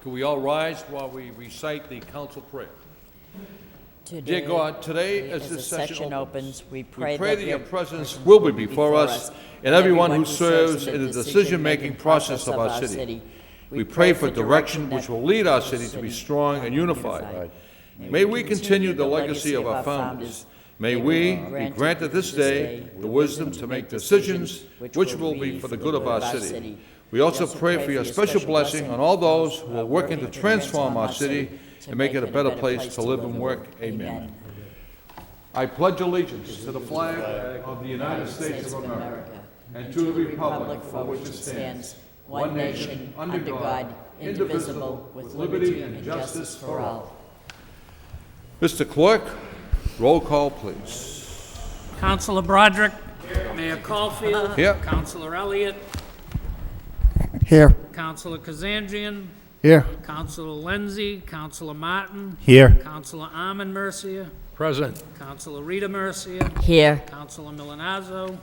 Can we all rise while we recite the council prayer? Today, Dear God, today as the this session opens, we pray that your presence will be before us and everyone who serves in the decision-making process of our city. We pray for direction which will lead our city to be strong and unified. May we continue the legacy of our founders. May we be granted this day the wisdom to make decisions which will be for the good of our city. We also pray for your special blessing on all those who are working to transform our city and make it a better place to live and work. Amen. I pledge allegiance to the flag of the United States of America and to the republic for which it stands, one nation, under God, indivisible, with liberty and justice for all. Mr. Clerk, roll call, please. Councilor Broderick. Here. Mayor Caulfield. Here. Councilor Elliott. Here. Councilor Kazandrian. Here. Councilor Lenzi. Councilor Martin. Here. Councilor Armin Mercia. Present. Councilor Rita Mercia. Here. Councilor Milanazzo.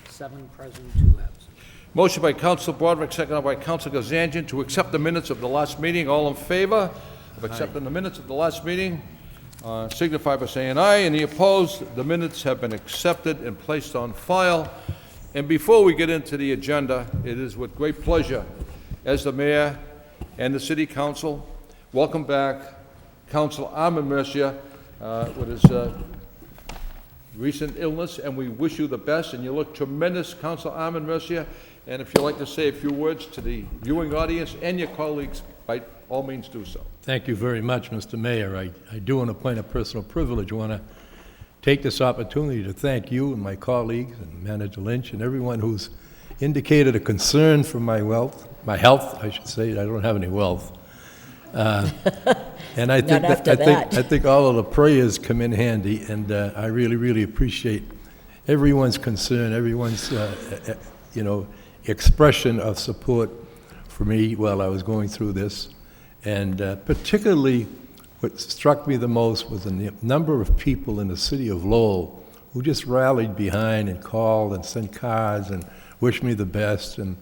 7 present, 2 absent. Motion by Councilor Broderick, seconded by Councilor Kazanjian, to accept the minutes of the last meeting. All in favor of accepting the minutes of the last meeting, signify by saying aye. Any opposed? The minutes have been accepted and placed on file. And before we get into the agenda, it is with great pleasure, as the mayor and the city council, welcome back Councilor Armin Mercia with his recent illness, and we wish you the best, and you look tremendous, Councilor Armin Mercia. And if you'd like to say a few words to the viewing audience and your colleagues, by all means do so. Thank you very much, Mr. Mayor. I do, on a point of personal privilege, want to take this opportunity to thank you and my colleagues and Manager Lynch and everyone who's indicated a concern for my health, I should say. I don't have any wealth. And I think all of the prayers come in handy, and I really, really appreciate everyone's concern, everyone's, expression of support for me while I was going through this. And particularly what struck me the most was the number of people in the city of Lowell who just rallied behind and called and sent cards and wished me the best. And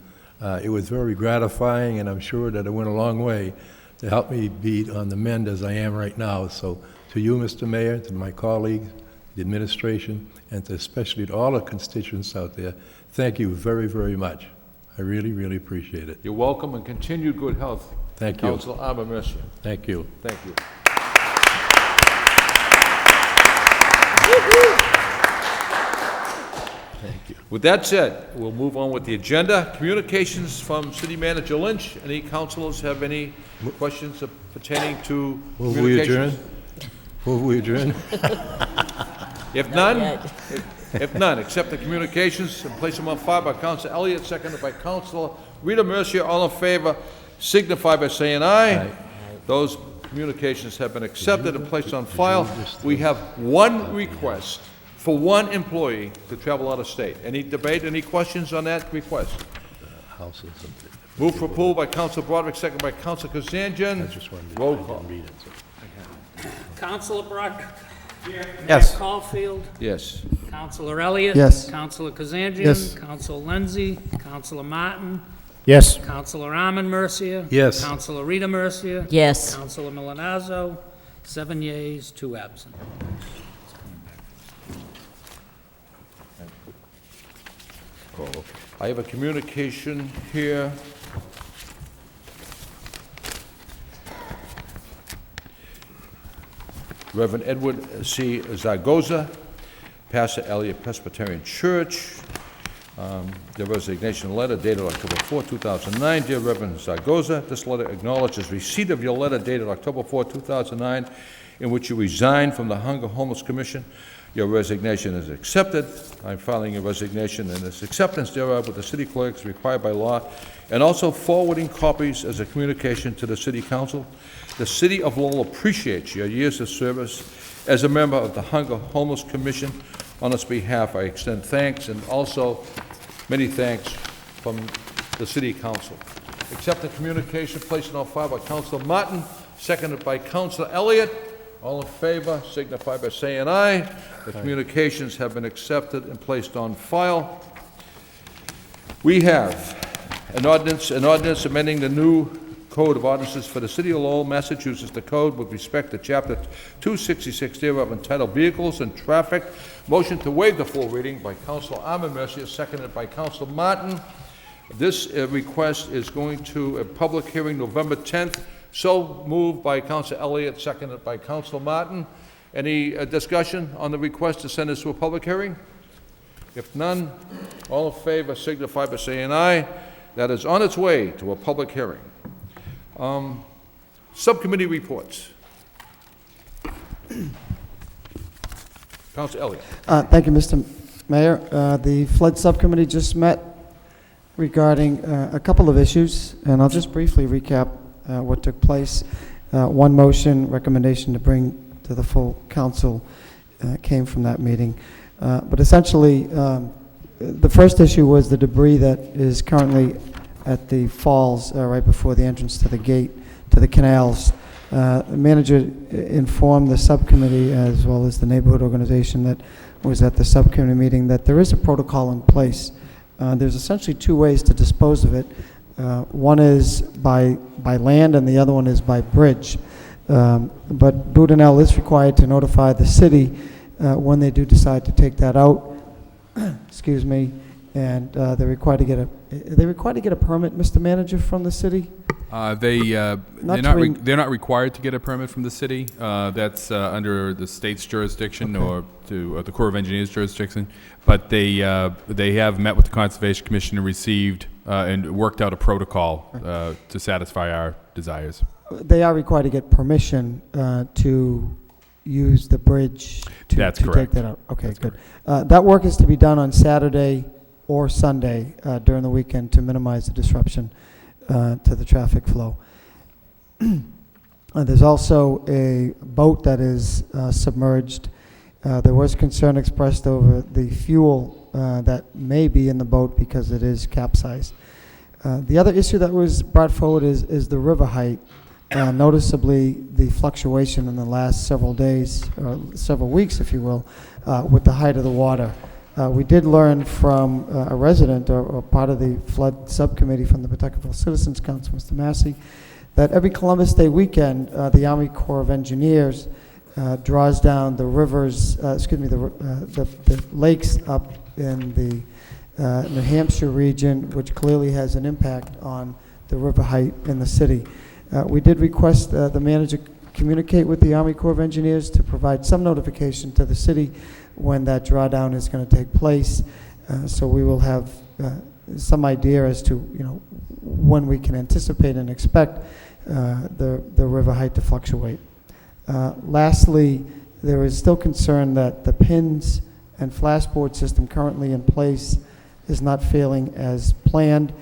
it was very gratifying, and I'm sure that it went a long way to help me be on the mend as I am right now. So to you, Mr. Mayor, to my colleagues, the administration, and especially to all the constituents out there, thank you very, very much. I really, really appreciate it. You're welcome, and continued good health. Thank you. Councilor Armin Mercia. Thank you. Thank you. Thank you. With that said, we'll move on with the agenda. Communications from City Manager Lynch. Any councilors have any questions pertaining to communications? Move we adjourn? If none, accept the communications and place them on file by Councilor Elliott, seconded by Councilor Rita Mercia. All in favor, signify by saying aye. Aye. Those communications have been accepted and placed on file. We have one request for one employee to travel out of state. Any debate, any questions on that request? Move for approval by Councilor Broderick, second by Councilor Kazanjian. Roll call. Councilor Broderick. Yes. Mayor Caulfield. Yes. Councilor Elliott. Yes. Councilor Kazandrian. Yes. Councilor Lenzi. Councilor Martin. Yes. Councilor Armin Mercia. Yes. Councilor Rita Mercia. Yes. Councilor Milanazzo. 7 yeas, 2 absent. I have a communication here. Reverend Edward C. Zaragoza, pastor Elliott Presbyterian Church. The resignation letter dated October 4, 2009. Dear Reverend Zaragoza, this letter acknowledges receipt of your letter dated October 4, 2009, in which you resigned from the Hunger Homeless Commission. Your resignation is accepted. I'm filing your resignation and its acceptance thereof with the city clerk as required by law, and also forwarding copies as a communication to the city council. The city of Lowell appreciates your years of service as a member of the Hunger Homeless Commission. On its behalf, I extend thanks, and also many thanks from the city council. Accept the communication placed on file by Councilor Martin, seconded by Councilor Elliott. All in favor, signify by saying aye. The communications have been accepted and placed on file. We have an ordinance amending the new Code of Ordinances for the City of Lowell, Massachusetts, the code with respect to Chapter 266 thereof entitled Vehicles and Traffic. Motion to waive the full reading by Council Arman Mercia, seconded by Council Martin. This request is going to a public hearing November 10th. So moved by Council Elliott, seconded by Council Martin. Any discussion on the request to send this to a public hearing? If none, all in favor signify by saying aye. That is on its way to a public hearing. Subcommittee reports. Council Elliott. Thank you, Mr. Mayor. The Flood Subcommittee just met regarding a couple of issues, and I'll just briefly recap what took place. One motion, recommendation to bring to the full council came from that meeting. But essentially, the first issue was the debris that is currently at the falls right before the entrance to the gate, to the canals. The manager informed the subcommittee as well as the neighborhood organization that was at the subcommittee meeting that there is a protocol in place. There's essentially two ways to dispose of it. One is by land and the other one is by bridge. But Boudinal is required to notify the city when they do decide to take that out. Excuse me, and they're required to get a permit, Mr. Manager, from the city. They're not required to get a permit from the city. That's under the state's jurisdiction, or the Corps of Engineers jurisdiction. But they have met with the Conservation Commission and received and worked out a protocol to satisfy our desires. They are required to get permission to use the bridge to take that out. Okay, That's good. That work is to be done on Saturday or Sunday during the weekend to minimize the disruption to the traffic flow. There's also a boat that is submerged. There was concern expressed over the fuel that may be in the boat because it is capsized. The other issue that was brought forward is the river height. Noticeably, the fluctuation in the last several days, or several weeks, if you will, with the height of the water. We did learn from a resident or part of the flood subcommittee from the Pawtuckaville Citizens Council, Mr. Massey, that every Columbus Day weekend, the Army Corps of Engineers draws down the rivers, the lakes up in the New Hampshire region, which clearly has an impact on the river height in the city. We did request the manager communicate with the Army Corps of Engineers to provide some notification to the city when that drawdown is going to take place, so we will have some idea as to when we can anticipate and expect the river height to fluctuate. Lastly, there is still concern that the pins and flashboard system currently in place is not failing as planned.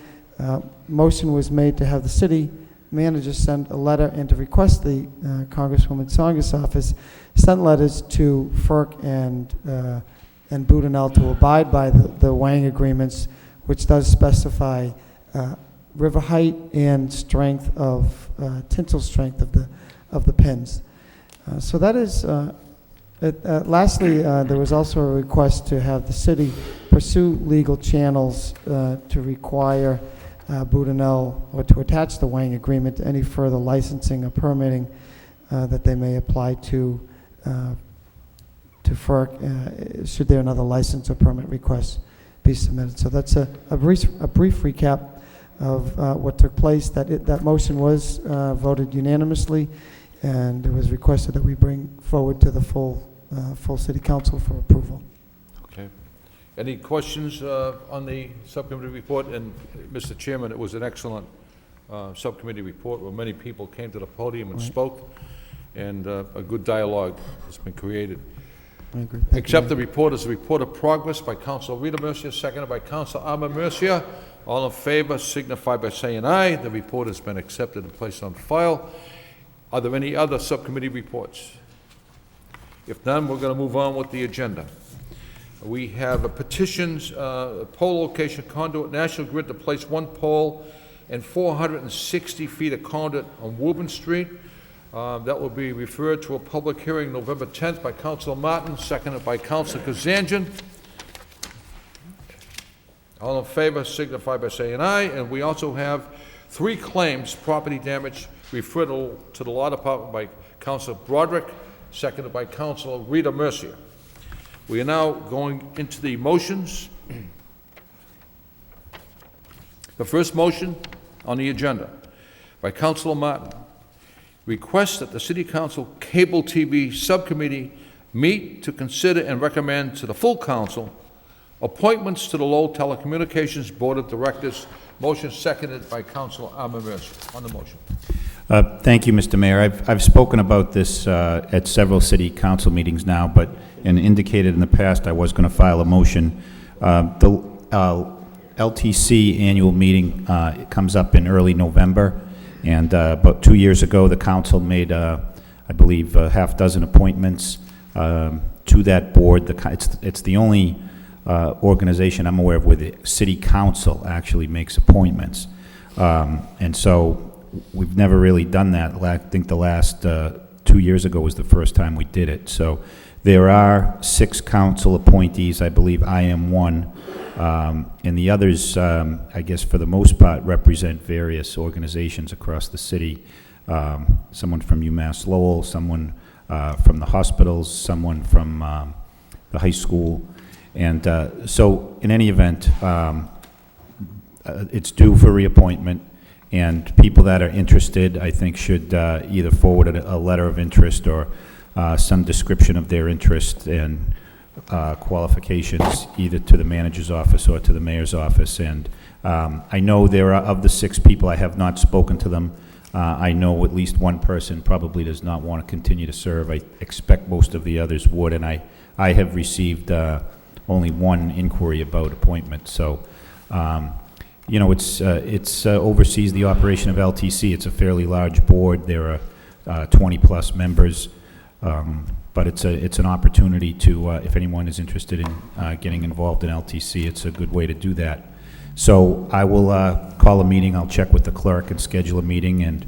Motion was made to have the city manager send a letter and to request the Congresswoman Tsongas' office send letters to FERC and Boudinal to abide by the Wang agreements, which does specify river height and strength of tensile strength of the pins. So that is. Lastly, there was also a request to have the city pursue legal channels to require Boudinal or to attach the Wang agreement to any further licensing or permitting that they may apply to FERC should there another license or permit request be submitted. So that's a brief recap of what took place. That motion was voted unanimously, and it was requested that we bring forward to the full city council for approval. Okay. Any questions on the subcommittee report? And Mr. Chairman, it was an excellent subcommittee report where many people came to the podium and spoke, and a good dialogue has been created. I agree. Accept the report as a report of progress by Council Rita Mercia, seconded by Council Arman Mercia. All in favor signify by saying aye. The report has been accepted and placed on file. Are there any other subcommittee reports? If none, we're going to move on with the agenda. We have a petitions, pole location conduit, National Grid to place one pole and 460 feet of conduit on Woburn Street. That will be referred to a public hearing November 10th by Councilor Martin, seconded by Councilor Kazanjian. All in favor signify by saying aye. And we also have 3 claims, property damage, referred to the Law Department by Councilor Broderick, seconded by Councilor Rita Mercier. We are now going into the motions. The first motion on the agenda by Councilor Martin, requests that the City Council Cable TV Subcommittee meet to consider and recommend to the full council appointments to the Lowell Telecommunications Board of Directors. Motion seconded by Councilor Mercier. On the motion. Thank you, Mr. Mayor. I've spoken about this at several city council meetings now, and indicated in the past I was going to file a motion. The LTC annual meeting comes up in early November, and about 2 years ago the council made, I believe, a half dozen appointments to that board. It's the only organization I'm aware of where the city council actually makes appointments, and so we've never really done that. I think the last 2 years ago was the first time we did it. So there are 6 council appointees. I believe I am one. And the others, I guess for the most part, represent various organizations across the city. Someone from UMass Lowell, someone from the hospitals, someone from the high school. And so in any event, it's due for reappointment. And people that are interested, I think, should either forward a letter of interest or some description of their interest and qualifications either to the manager's office or to the mayor's office. And I know there are, of the 6 people, I have not spoken to them. I know at least one person probably does not want to continue to serve. I expect most of the others would, and I have received only one inquiry about appointment. So, you know, it's oversees the operation of LTC. It's a fairly large board. There are 20-plus members. But it's an opportunity to, if anyone is interested in getting involved in LTC, it's a good way to do that. So I will call a meeting. I'll check with the clerk and schedule a meeting, and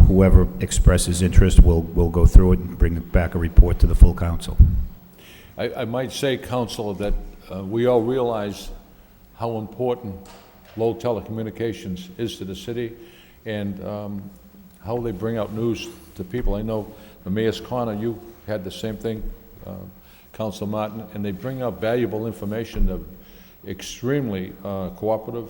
whoever expresses interest will go through it and bring back a report to the full council. I might say, Councilor, that we all realize how important Lowell Telecommunications is to the city, and how they bring out news to people. I know the Mayor's Corner, you had the same thing, Councilor Martin, and they bring out valuable information. They're extremely cooperative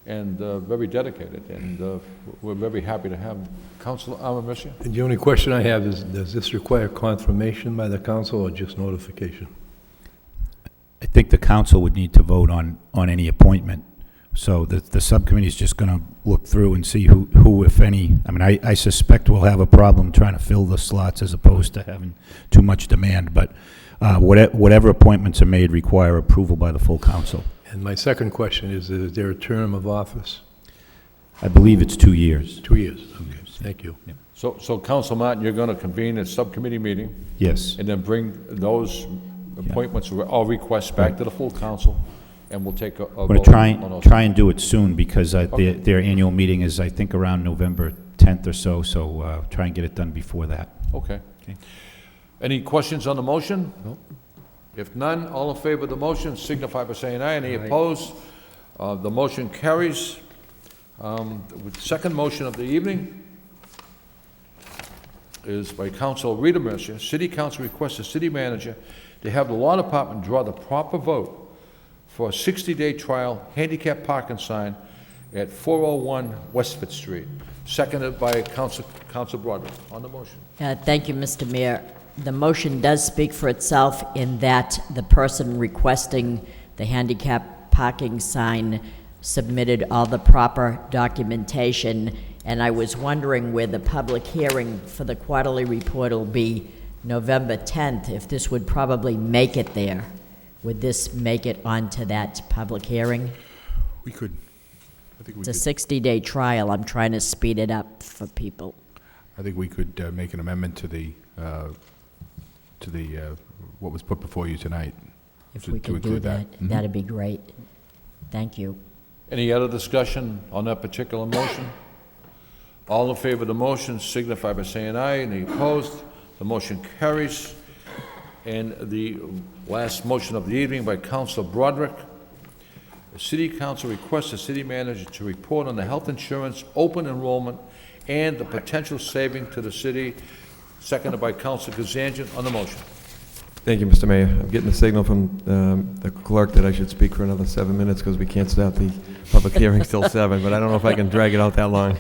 and very dedicated, and we're very happy to have Councilor Mercier. And the only question I have is, does this require confirmation by the council or just notification? I think the council would need to vote on any appointment. So the subcommittee is just going to look through and see who, if any. I mean, I suspect we'll have a problem trying to fill the slots as opposed to having too much demand. But whatever appointments are made require approval by the full council. And my second question is there a term of office? I believe it's 2 years. 2 years. Okay, thank you. Yeah. So Councilor Martin, you're going to convene a subcommittee meeting, Yes. and then bring those appointments or requests back to the full council, and we'll take a I'm vote going on to those. try and do it soon because Okay. their annual meeting is, I think, around November 10th or so. So try and get it done before that. Okay. Okay. Any questions on the motion? No. If none, all in favor of the motion signify by saying aye. Any opposed? The motion carries. With the second motion of the evening is by Councilor Rita Mercier. City Council requests the city manager to have the law department draw the proper vote for a 60-day trial handicap parking sign at 401 Westford Street. Seconded by Councilor Broderick. On the motion. Thank you, Mr. Mayor. The motion does speak for itself in that the person requesting the handicap parking sign submitted all the proper documentation, and I was wondering where the public hearing for the quarterly report will be November 10th, if this would probably make it there. Would this make it onto that public hearing? We could, I think we It's could, a 60-day trial. I'm trying to speed it up for people. I think we could make an amendment to the what was put before you tonight. If to- we to could do include that, Mhm. that'd be great. Thank you. Any other discussion on that particular motion? All in favor of the motion signify by saying aye. Any opposed? The motion carries. And the last motion of the evening by Councilor Broderick The City Council requests the city manager to report on the health insurance open enrollment and the potential saving to the city. Seconded by Councilor Kazanjian on the motion. Thank you, Mr. Mayor. I'm getting a signal from the clerk that I should speak for another 7 minutes because we can't start the public hearing till 7, but I don't know if I can drag it out that long.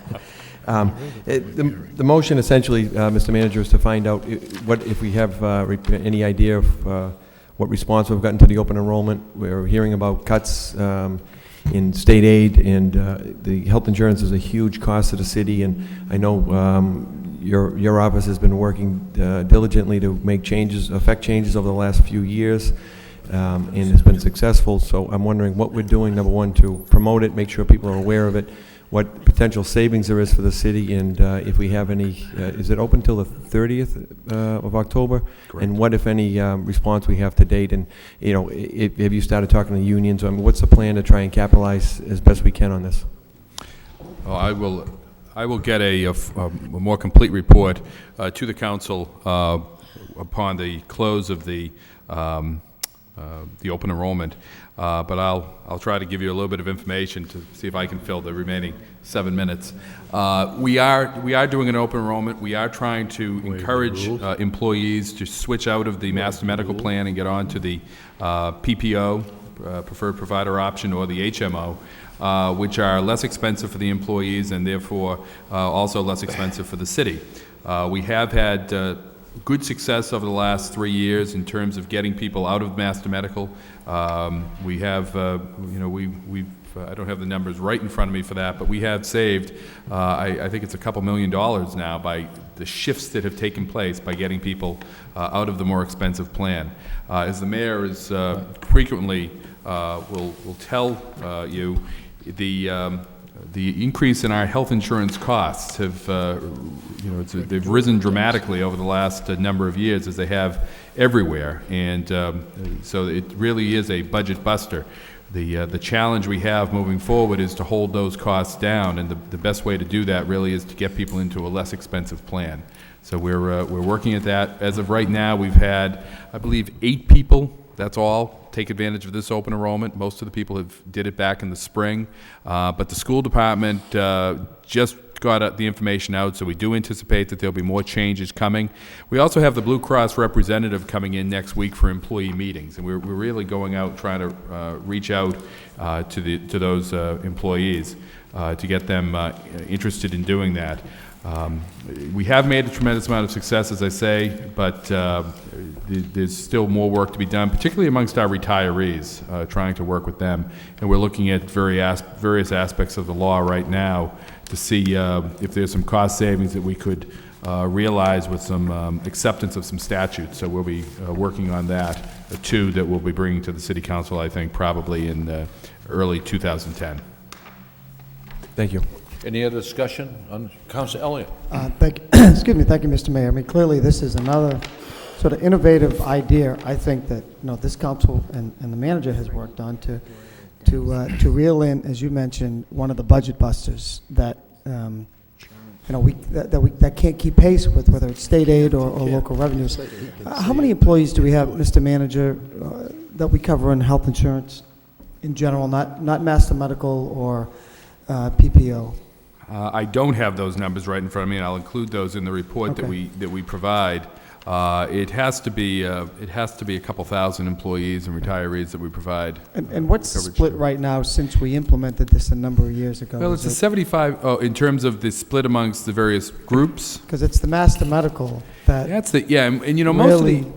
The motion essentially, Mr. Manager, is to find out what if we have any idea of what response we've gotten to the open enrollment. We're hearing about cuts in state aid, and the health insurance is a huge cost to the city, and I know your office has been working diligently to make changes, affect changes over the last few years, and it's been successful. So I'm wondering what we're doing, number one, to promote it, make sure people are aware of it, what potential savings there is for the city, and if we have any, is it open till the 30th of October? Correct. And what, if any, response we have to date? And, you know, have you started talking to unions? I mean, what's the plan to try and capitalize as best we can on this? Oh, I will get a more complete report to the council upon the close of the open enrollment. But I'll try to give you a little bit of information to see if I can fill the remaining 7 minutes. We are doing an open enrollment. We are trying to encourage employees to switch out of the Master Medical Plan and get on to the PPO, Preferred Provider Option, or the HMO, which are less expensive for the employees and therefore also less expensive for the city. We have had good success over the last 3 years in terms of getting people out of Master Medical. We have, I don't have the numbers right in front of me for that, but we have saved, I think it's a couple $1 million now by the shifts that have taken place by getting people out of the more expensive plan. As the mayor is frequently will tell you, the increase in our health insurance costs have, they've risen dramatically over the last number of years, as they have everywhere, and so it really is a budget buster. The challenge we have moving forward is to hold those costs down, and the best way to do that really is to get people into a less expensive plan. So we're working at that. As of right now, we've had, I believe, 8 people. That's all. Take advantage of this open enrollment. Most of the people did it back in the spring, but the school department just got the information out, so we do anticipate that there'll be more changes coming. We also have the Blue Cross representative coming in next week for employee meetings, and we're really going out trying to reach out to those employees to get them interested in doing that. We have made a tremendous amount of success, as I say, but there's still more work to be done, particularly amongst our retirees, trying to work with them. And we're looking at various aspects of the law right now to see if there's some cost savings that we could realize with some acceptance of some statutes. So we'll be working on that, too, that we'll be bringing to the City Council, I think, probably in early 2010. Thank you. Any other discussion on Councilor Elliott? Excuse me, thank you, Mr. Mayor. I mean, clearly, this is another sort of innovative idea, I think, that, this council and the manager has worked on to reel in, as you mentioned, one of the budget busters that, that can't keep pace with, whether it's state aid or local revenues. How many employees do we have, Mr. Manager, that we cover in health insurance in general, not Master Medical or PPO? I don't have those numbers right in front of me, and I'll include those in the report that we provide. It has to be a couple thousand employees and retirees that we provide. And what's the split right now since we implemented this a number of years ago? Well, it's a 75 in terms of the split amongst the various groups. Because it's the Master Medical that That's the and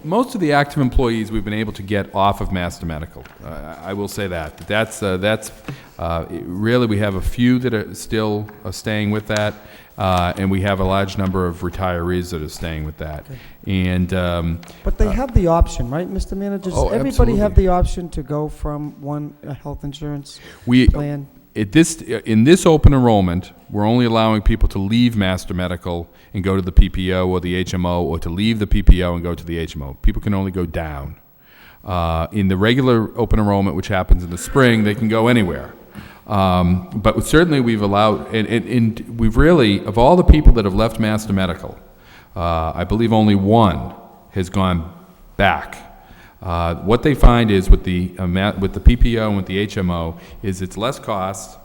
most of the active employees we've been able to get off of Master Medical. I will say that. That's really, we have a few that are still staying with that, and we have a large number of retirees that are staying with that. Okay. And but they have the option, right, Mr. Manager? Does everybody absolutely have the option to go from one health insurance plan? In this open enrollment, we're only allowing people to leave Master Medical and go to the PPO or the HMO, or to leave the PPO and go to the HMO. People can only go down. In the regular open enrollment, which happens in the spring, they can go anywhere. But certainly we've allowed, and we've really, of all the people that have left Master Medical, I believe only one has gone back. What they find is with the PPO and with the HMO is it's less cost,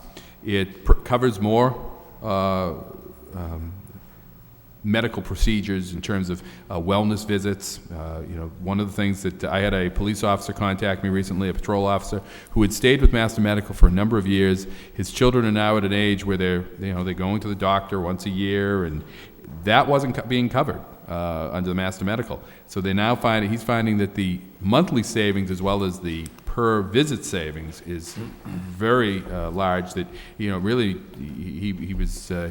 it covers more medical procedures in terms of wellness visits. One of the things that I had a police officer contact me recently, a patrol officer, who had stayed with Master Medical for a number of years. His children are now at an age where they're going to the doctor once a year, and that wasn't being covered under the Master Medical. So they now he's finding that the monthly savings as well as the per visit savings is very large. That really he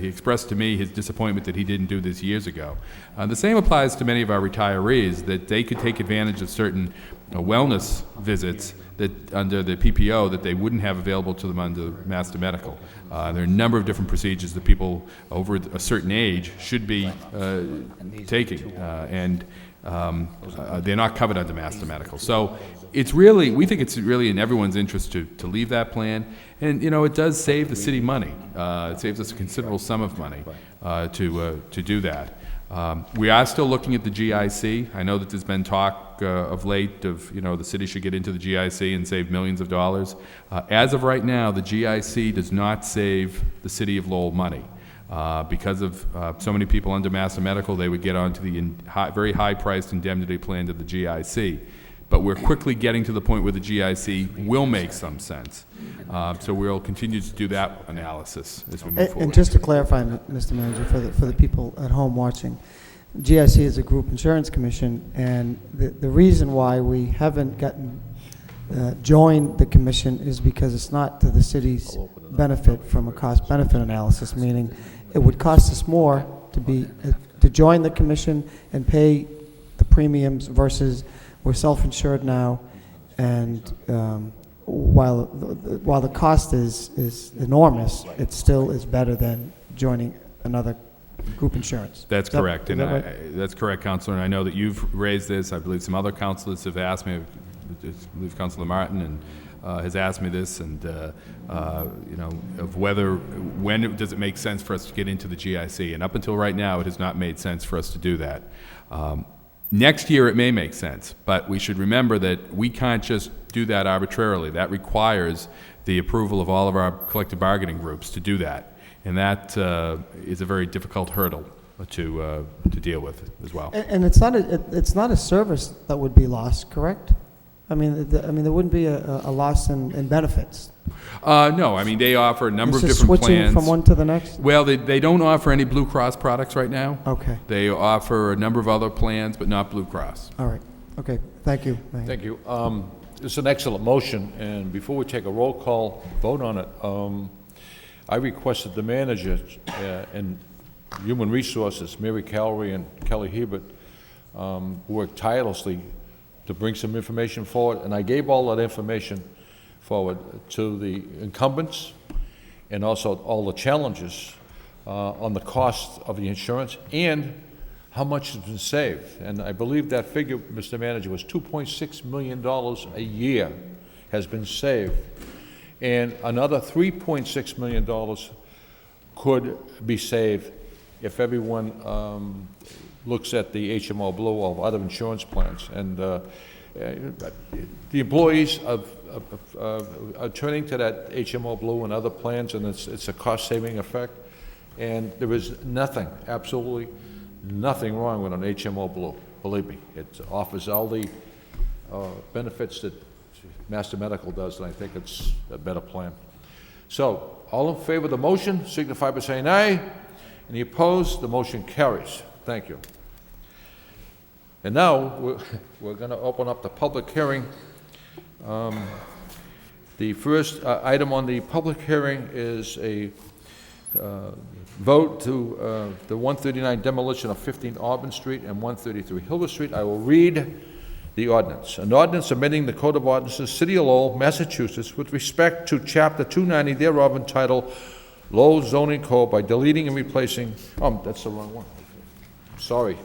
expressed to me his disappointment that he didn't do this years ago. The same applies to many of our retirees, that they could take advantage of certain wellness visits that under the PPO that they wouldn't have available to them under Master Medical. There are a number of different procedures that people over a certain age should be taking, and they're not covered under Master Medical. So we think it's really in everyone's interest to leave that plan, and it does save the city money. It saves us a considerable sum of money to do that. We are still looking at the GIC. I know that there's been talk of late of the city should get into the GIC and save millions of dollars. As of right now, the GIC does not save the city of Lowell money. Because of so many people under Master Medical, they would get onto the very high-priced indemnity plan to the GIC. But we're quickly getting to the point where the GIC will make some sense. So we'll continue to do that analysis as we move forward. And just to clarify, Mr. Manager, for the people at home watching, GIC is a group insurance commission, and the reason why we haven't joined the commission is because it's not to the city's benefit from a cost-benefit analysis, meaning it would cost us more to join the commission and pay the premiums versus we're self-insured now, and while the cost is enormous, it still is better than joining another group insurance. That's correct, and right? that's correct, Councilor. And I know that you've raised this. I believe some other councilors have asked me. I believe Councilor Martin has asked me this, and of when does it make sense for us to get into the GIC? And up until right now, it has not made sense for us to do that. Next year, it may make sense, but we should remember that we can't just do that arbitrarily. That requires the approval of all of our collective bargaining groups to do that, and that is a very difficult hurdle to deal with as well. And it's not a service that would be lost, correct? I mean, there wouldn't be a loss in benefits. No, I mean, they offer a number of It's just different switching plans. from one to the next? Well, they don't offer any Blue Cross products right now. Okay. They offer a number of other plans, but not Blue Cross. All right. Okay. Thank you. Thank you. It's an excellent motion, and before we take a roll call vote on it, I requested the manager and Human Resources, Mary Callery and Kelly Hebert, work tirelessly to bring some information forward, and I gave all that information forward to the incumbents and also all the challenges on the cost of the insurance and how much has been saved. And I believe that figure, Mr. Manager, was $2.6 million a year has been saved, and another $3.6 million could be saved if everyone looks at the HMO Blue or other insurance plans. And the employees are turning to that HMO Blue and other plans, and it's a cost-saving effect. And there is nothing, absolutely nothing wrong with an HMO Blue. Believe me, it offers all the benefits that Master Medical does, and I think it's a better plan. So, all in favor of the motion, signify by saying aye. Any opposed? The motion carries. Thank you. And now, we're going to open up the public hearing. The first item on the public hearing is a vote to the 139 demolition of 15 Auburn Street and 133 Hilbert Street. I will read the ordinance. An ordinance amending the Code of Ordinances, City of Lowell, Massachusetts, with respect to Chapter 290 thereof entitled Lowell Zoning Code by deleting and replacing, that's the wrong one. Sorry.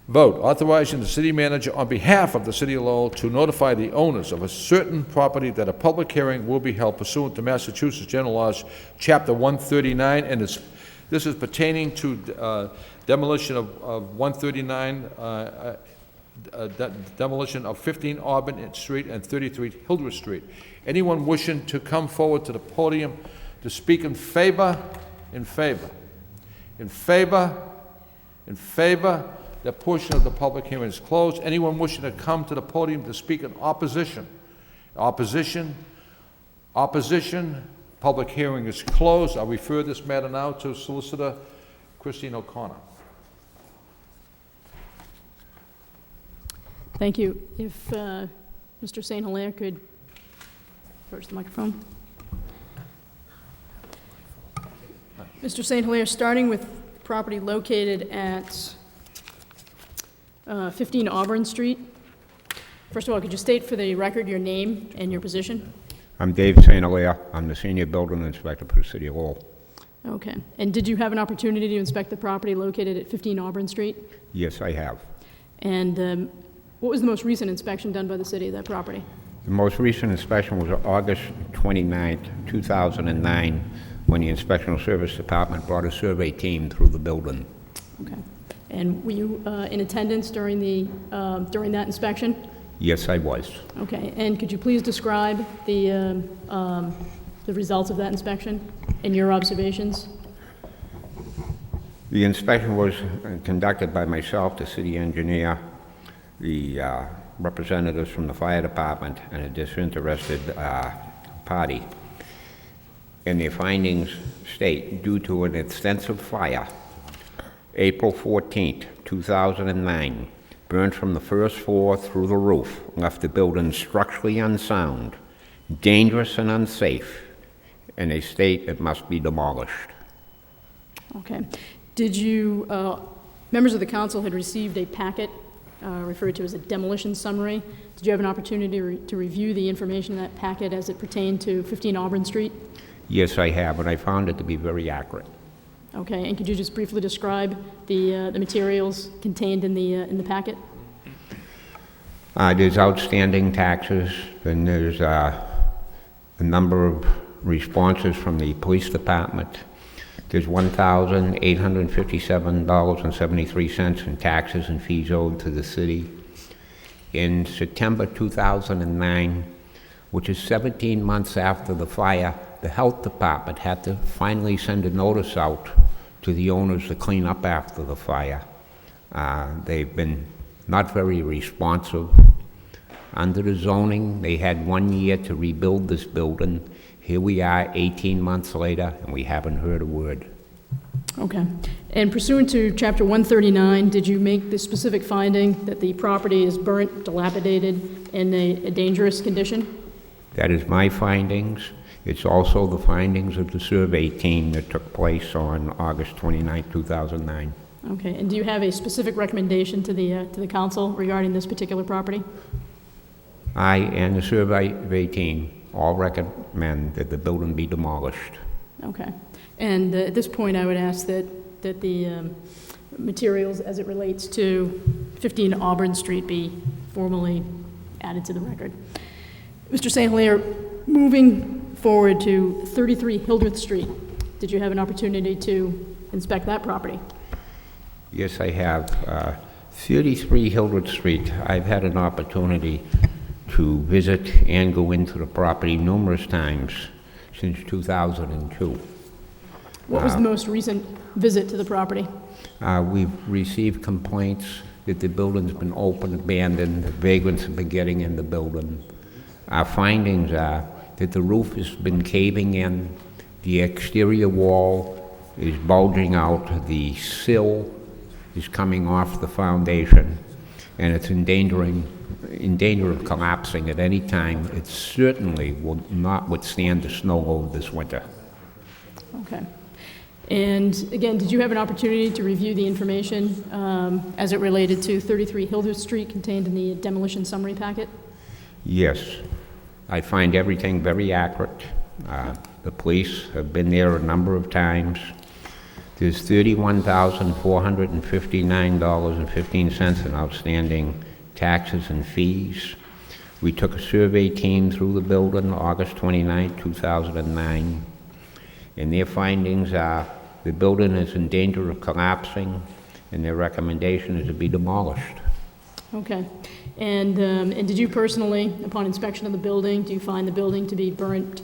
Vote authorizing the city manager on behalf of the City of Lowell to notify the owners of a certain property that a public hearing will be held pursuant to Massachusetts General Laws, Chapter 139, and this is pertaining to demolition of 139 demolition of 15 Auburn Street and 33 Hildreth Street. Anyone wishing to come forward to the podium to speak in favor? In favor? In favor? In favor? That portion of the public hearing is closed. Anyone wishing to come to the podium to speak in opposition? Opposition? Opposition? Public hearing is closed. I'll refer this matter now to Solicitor Christine O'Connor. Thank you. If Mr. St. Hilaire could approach the microphone. Mr. St. Hilaire, starting with property located at 15 Auburn Street. First of all, could you state for the record your name and your position? I'm Dave St. Hilaire. I'm the senior building inspector for the city of Lowell. Okay. And did you have an opportunity to inspect the property located at 15 Auburn Street? Yes, I have. And what was the most recent inspection done by the city of that property? The most recent inspection was August 29th, 2009, when the Inspectional Service Department brought a survey team through the building. Okay. And were you in attendance during that inspection? Yes, I was. Okay. And could you please describe the results of that inspection and your observations? The inspection was conducted by myself, the city engineer, the representatives from the fire department, and a disinterested party. And their findings state, due to an extensive fire, April 14th, 2009, burned from the first floor through the roof, left the building structurally unsound, dangerous and unsafe, and they state it must be demolished. Okay. Did you, members of the council had received a packet referred to as a demolition summary. Did you have an opportunity to review the information in that packet as it pertained to 15 Auburn Street? Yes, I have, and I found it to be very accurate. Okay, and could you just briefly describe the materials contained in the packet? There's outstanding taxes, and there's a number of responses from the police department. There's $1,857.73 in taxes and fees owed to the city. In September 2009, which is 17 months after the fire, the health department had to finally send a notice out to the owners to clean up after the fire. They've been not very responsive. Under the zoning, they had 1 year to rebuild this building. Here we are 18 months later, and we haven't heard a word. Okay. And pursuant to Chapter 139, did you make the specific finding that the property is burnt, dilapidated, in a dangerous condition? That is my findings. It's also the findings of the survey team that took place on August 29, 2009. Okay. And do you have a specific recommendation to the council regarding this particular property? I and the survey team all recommend that the building be demolished. Okay. And at this point, I would ask that the materials as it relates to 15 Auburn Street be formally added to the record. Mr. St. Hilaire, moving forward to 33 Hildreth Street, did you have an opportunity to inspect that property? Yes, I have. 33 Hildreth Street, I've had an opportunity to visit and go into the property numerous times since 2002. What was the most recent visit to the property? We've received complaints that the building's been open, abandoned, vagrants have been getting in the building. Our findings are that the roof has been caving in, the exterior wall is bulging out, the sill is coming off the foundation, and it's in danger of collapsing at any time. It certainly will not withstand the snow load this winter. Okay. And again, did you have an opportunity to review the information as it related to 33 Hildreth Street contained in the demolition summary packet? Yes. I find everything very accurate. The police have been there a number of times. There's $31,459.15 in outstanding taxes and fees. We took a survey team through the building August 29, 2009, and their findings are the building is in danger of collapsing, and their recommendation is to be demolished. Okay. And did you personally, upon inspection of the building, do you find the building to be burnt,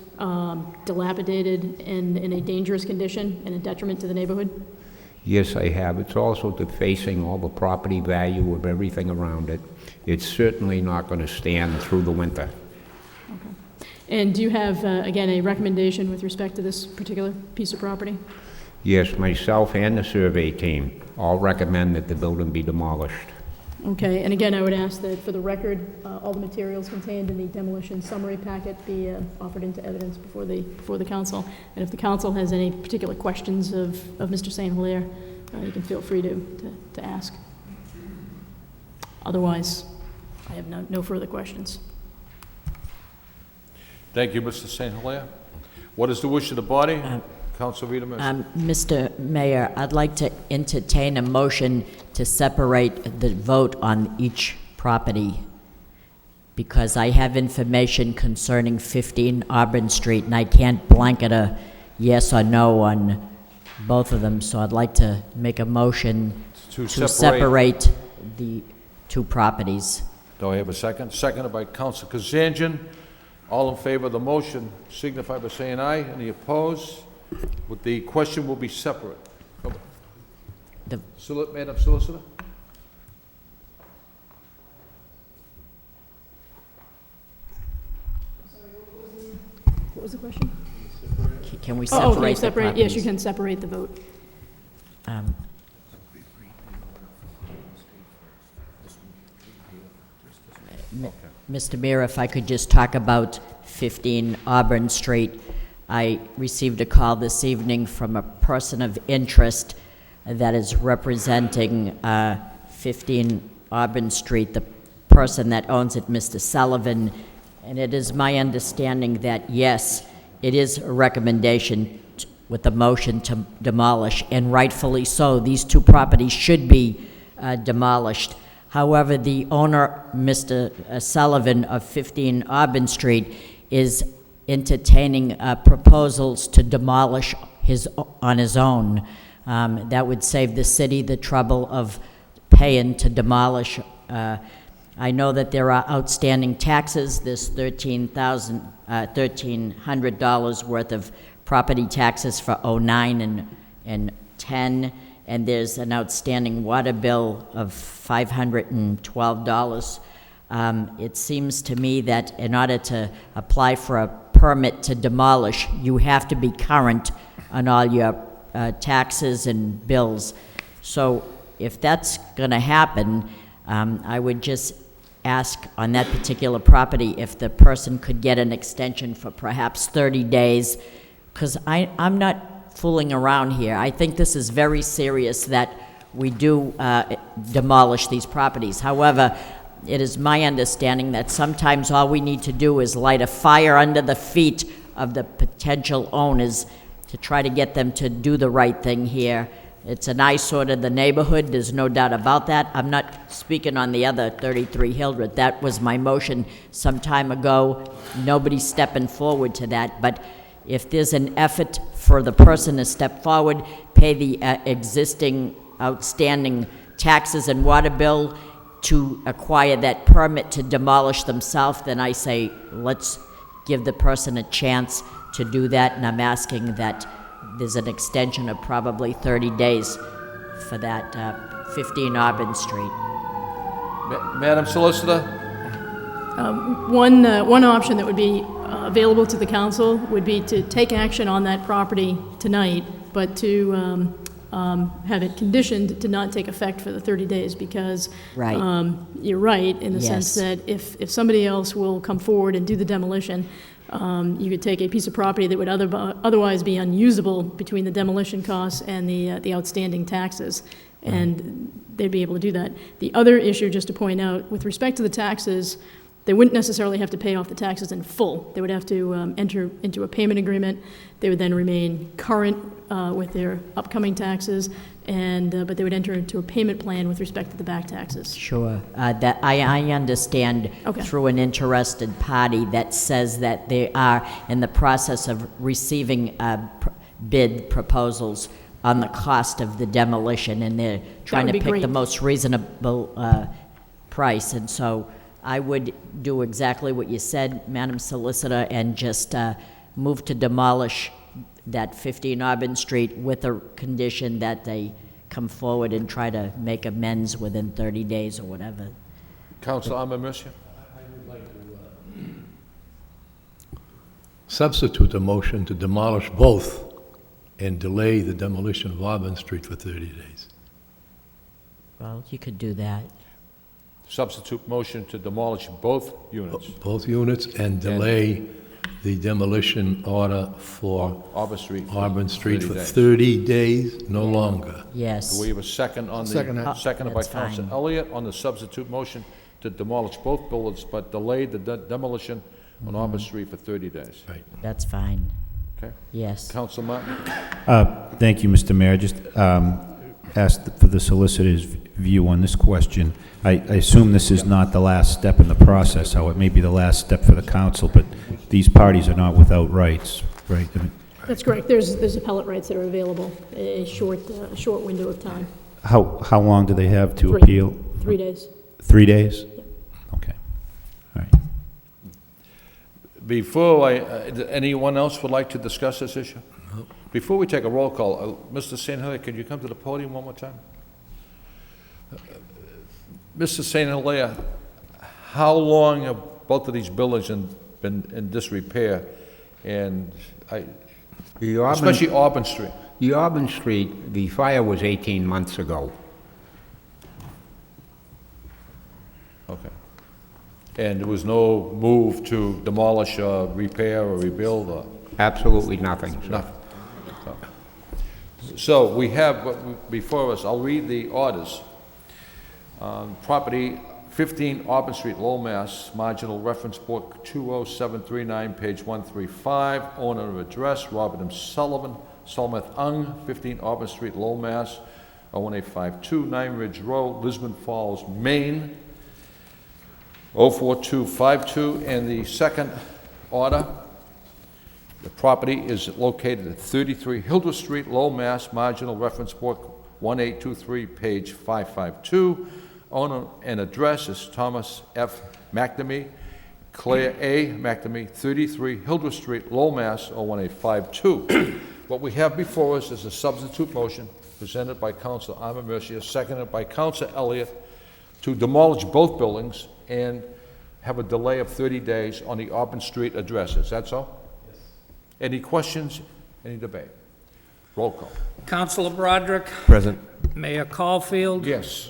dilapidated, and in a dangerous condition and a detriment to the neighborhood? Yes, I have. It's also defacing all the property value of everything around it. It's certainly not going to stand through the winter. Okay. And do you have, again, a recommendation with respect to this particular piece of property? Yes, myself and the survey team all recommend that the building be demolished. Okay, and again, I would ask that for the record, all the materials contained in the demolition summary packet be offered into evidence before the council. And if the council has any particular questions of Mr. St. Hilaire, you can feel free to ask. Otherwise, I have no further questions. Thank you, Mr. St. Hilaire. What is the wish of the body? Council Rita Mercer. Mr. Mayor, I'd like to entertain a motion to separate the vote on each property because I have information concerning 15 Auburn Street and I can't blanket a yes or no on both of them, so I'd like to make a motion to separate the two properties. Do I have a second? Seconded by Council Kazanjian. All in favor of the motion signify by saying aye. Any opposed? With the question will be separate. Madam Solicitor? What was the question? Can we Oh, separate can you the separate? properties? Yes, you can separate the vote. Mr. Mayor, if I could just talk about 15 Auburn Street. I received a call this evening from a person of interest that is representing 15 Auburn Street, the person that owns it, Mr. Sullivan, and it is my understanding that, yes, it is a recommendation with the motion to demolish, and rightfully so. These two properties should be demolished. However, the owner, Mr. Sullivan of 15 Auburn Street, is entertaining proposals to demolish on his own. That would save the city the trouble of paying to demolish. I know that there are outstanding taxes. There's $1,300 worth of property taxes for '09 and '10, and there's an outstanding water bill of $512. It seems to me that in order to apply for a permit to demolish, you have to be current on all your taxes and bills. So if that's going to happen, I would just ask on that particular property if the person could get an extension for perhaps 30 days, because I'm not fooling around here. I think this is very serious that we do demolish these properties. However, it is my understanding that sometimes all we need to do is light a fire under the feet of the potential owners to try to get them to do the right thing here. It's an eyesore to the neighborhood, there's no doubt about that. I'm not speaking on the other 33 Hildreth. That was my motion some time ago. Nobody's stepping forward to that, but if there's an effort for the person to step forward, pay the existing outstanding taxes and water bill, to acquire that permit to demolish themselves, then I say let's give the person a chance to do that, and I'm asking that there's an extension of probably 30 days for that 15 Auburn Street. Madam Solicitor? One option that would be available to the council would be to take action on that property tonight, but to have it conditioned to not take effect for the 30 days, because Right. You're right in the sense Yes. that if somebody else will come forward and do the demolition, you could take a piece of property that would otherwise be unusable between the demolition costs and the outstanding taxes, and they'd be able to do that. The other issue, just to point out, with respect to the taxes, they wouldn't necessarily have to pay off the taxes in full. They would have to enter into a payment agreement. They would then remain current with their upcoming taxes, but they would enter into a payment plan with respect to the back taxes. Sure. That I understand Okay. through an interested party that says that they are in the process of receiving bid proposals on the cost of the demolition, and they're trying would to be pick the great. most reasonable price. And so I would do exactly what you said, Madam Solicitor, and just move to demolish that 15 Auburn Street with a condition that they come forward and try to make amends within 30 days or whatever. Councilor Armand Mercier? Substitute the motion to demolish both and delay the demolition of Auburn Street for 30 days. Well, you could do that. Substitute motion to demolish both units. Both units and delay the demolition order for Auburn Street. Auburn Street for 30 days. 30 days, no longer. Yes. Do we have a second on the? Seconded by That's Councilor fine. Elliott on the substitute motion to demolish both buildings, but delay the demolition on Auburn Street for 30 days. Right. That's fine. Okay. Yes. Councilor Martin? Thank you, Mr. Mayor. Just asked for the solicitor's view on this question. I assume this is not the last step in the process, how it may be the last step for the council, but these parties are not without rights, right? I mean, That's correct. There's appellate rights that are available, a short window of time. how long do they have to 3. appeal? 3 days. 3 days? Yep. Okay. All right. Before anyone else would like to discuss this issue? Before we take a roll call, Mr. St. Hilaire, could you come to the podium one more time? Mr. St. Hilaire, how long have both of these buildings been in disrepair? And especially Auburn Street. The Auburn Street, the fire was 18 months ago. Okay. And there was no move to demolish or repair or rebuild or? Absolutely nothing. Nothing. So we have before us, I'll read the orders. Property 15 Auburn Street, Lowell, Mass., marginal reference book 20739, page 135, owner of address, Robert M. Sullivan, Solometh Ung, 15 Auburn Street, Lowell, Mass., 01852, 9 Ridge Road, Lisbon Falls, Maine, 04252, and the second order, the property is located at 33 Hildreth Street, Lowell, Mass., marginal reference book 1823, page 552. Owner and address is Thomas F. McNamee, Claire A. McNamee, 33 Hildreth Street, Lowell, Mass., 01852. What we have before us is a substitute motion presented by Councilor Armand Mercier, seconded by Councilor Elliott, to demolish both buildings and have a delay of 30 days on the Auburn Street addresses. That's all? Yes. Any questions? Any debate? Roll call. Councilor Broderick, Present. Mayor Caulfield, Yes.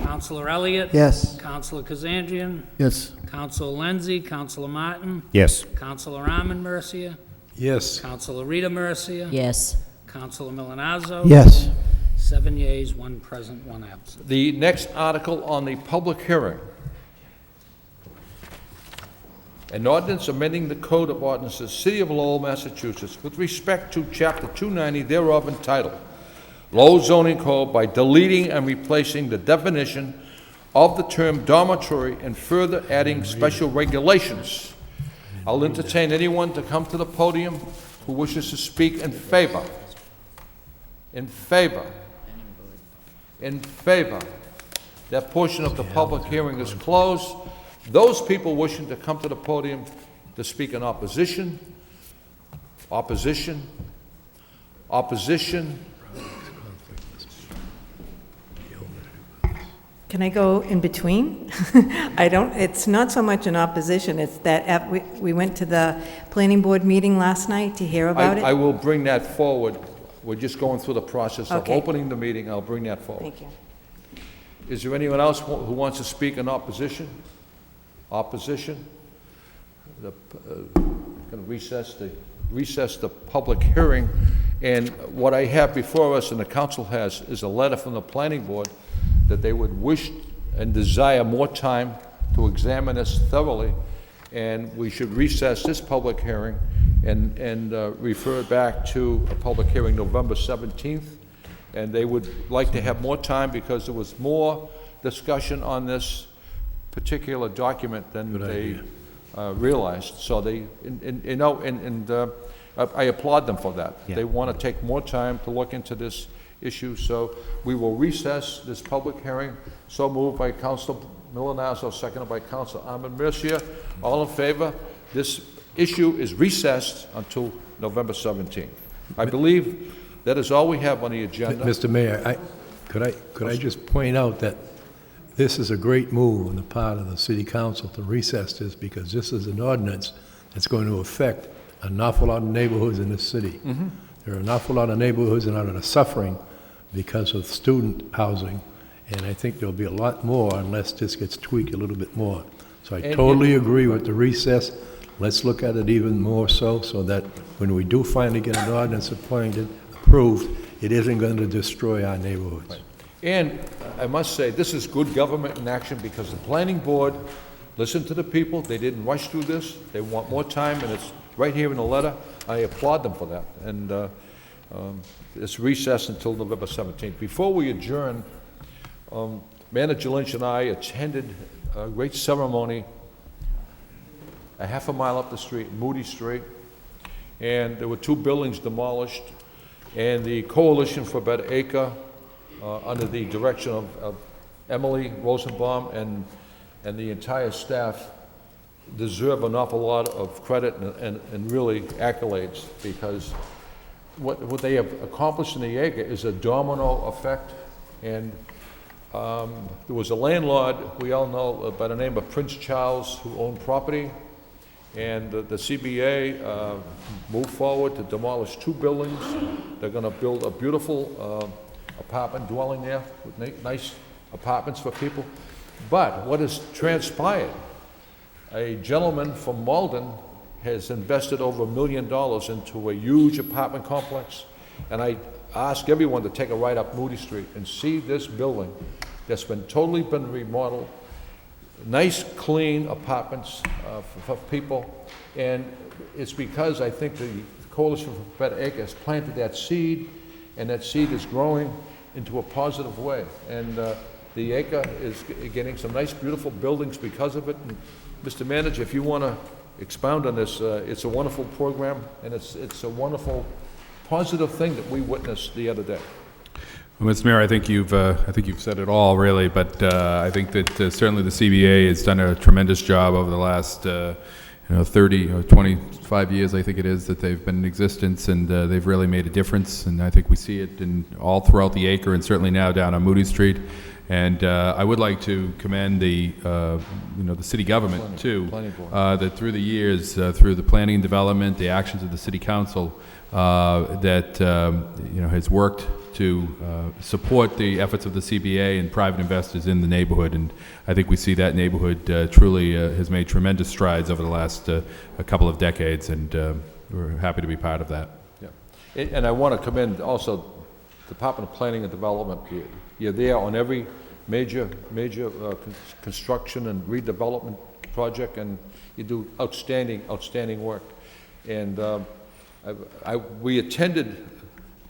Councilor Elliott. Yes. Councilor Kazanjian, Yes. Councilor Lenzi, Councilor Martin, Yes. Councilor Armand Mercier, Yes. Councilor Rita Mercier, Yes. Councilor Milonazo. Yes. 7 yeas, 1 present, 1 absent. The next article on the public hearing. An ordinance amending the Code of Ordinances, City of Lowell, Massachusetts, with respect to Chapter 290 thereof entitled Lowell Zoning Code by deleting and replacing the definition of the term dormitory and further adding special regulations. I'll entertain anyone to come to the podium who wishes to speak in favor. In favor. In favor. That portion of the public hearing is closed. Those people wishing to come to the podium to speak in opposition, opposition, opposition. Can I go in between? It's not so much an opposition, it's that we went to the planning board meeting last night to hear about it. I will bring that forward. We're just going through the process of Okay. opening the meeting. I'll bring that forward. Thank you. Is there anyone else who wants to speak in opposition? Opposition? Going to recess the public hearing. And what I have before us and the council has is a letter from the planning board that they would wish and desire more time to examine this thoroughly, and we should recess this public hearing and refer it back to a public hearing November 17th. And they would like to have more time because there was more discussion on this particular document than they realized. So they, I applaud them for that. Yeah. They want to take more time to look into this issue. So we will recess this public hearing. So moved by Councilor Milonazo, seconded by Councilor Ahmed Mercia. All in favor? This issue is recessed until November 17th. I believe that is all we have on the agenda. Mr. Mayor, could I just point out that this is a great move on the part of the city council to recess this, because this is an ordinance that's going to affect an awful lot of neighborhoods in this city. There are an awful lot of neighborhoods that are suffering because of student housing, and I think there'll be a lot more unless this gets tweaked a little bit more. So I totally agree with the recess. Let's look at it even more so that when we do finally get an ordinance approved, it isn't going to destroy our neighborhoods. Right. And I must say, this is good government in action, because the planning board listened to the people. They didn't rush through this. They want more time, and it's right here in the letter. I applaud them for that. And it's recessed until November 17th. Before we adjourn, Manager Lynch and I attended a great ceremony a half a mile up the street, Moody Street, and there were 2 buildings demolished, and the Coalition for Better Acre, under the direction of Emily Rosenbaum and the entire staff, deserve an awful lot of credit and really accolades, because what they have accomplished in the acre is a domino effect. And there was a landlord we all know by the name of Prince Charles who owned property, and the CBA moved forward to demolish 2 buildings. They're going to build a beautiful apartment dwelling there with nice apartments for people. But what has transpired, a gentleman from Malden has invested over $1 million into a huge apartment complex, and I ask everyone to take a ride up Moody Street and see this building that's totally been remodeled. Nice, clean apartments for people, and it's because I think the Coalition for Better Acre has planted that seed, and that seed is growing into a positive way. And the acre is getting some nice, beautiful buildings because of it. And Mr. Manager, if you want to expound on this, it's a wonderful program, and it's a wonderful, positive thing that we witnessed the other day. Well, Mr. Mayor, I think you've said it all, really. But I think that certainly the CBA has done a tremendous job over the last 30 or 25 years, I think it is, that they've been in existence, and they've really made a difference. And I think we see it all throughout the acre, and certainly now down on Moody Street. And I would like to commend the city government too, that through the years, through the planning and development, the actions of the city council, that has worked to support the efforts of the CBA and private investors in the neighborhood. And I think we see that neighborhood truly has made tremendous strides over the last a couple of decades, and we're happy to be part of that. Yeah. And I want to commend also the Department of Planning and Development. You're there on every major construction and redevelopment project, and you do outstanding work. And we attended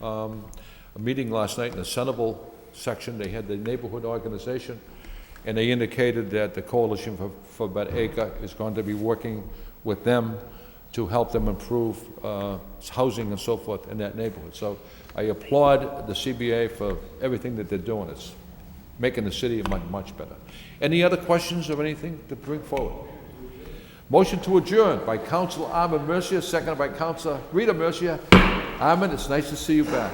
a meeting last night in the Centerville section. They had the neighborhood organization, and they indicated that the Coalition for Better Acre is going to be working with them to help them improve housing and so forth in that neighborhood. So I applaud the CBA for everything that they're doing. It's making the city much better. Any other questions or anything to bring forward? Motion to adjourn by Councilor Ahmed Mercia, seconded by Councilor Rita Mercia. Ahmed, it's nice to see you back.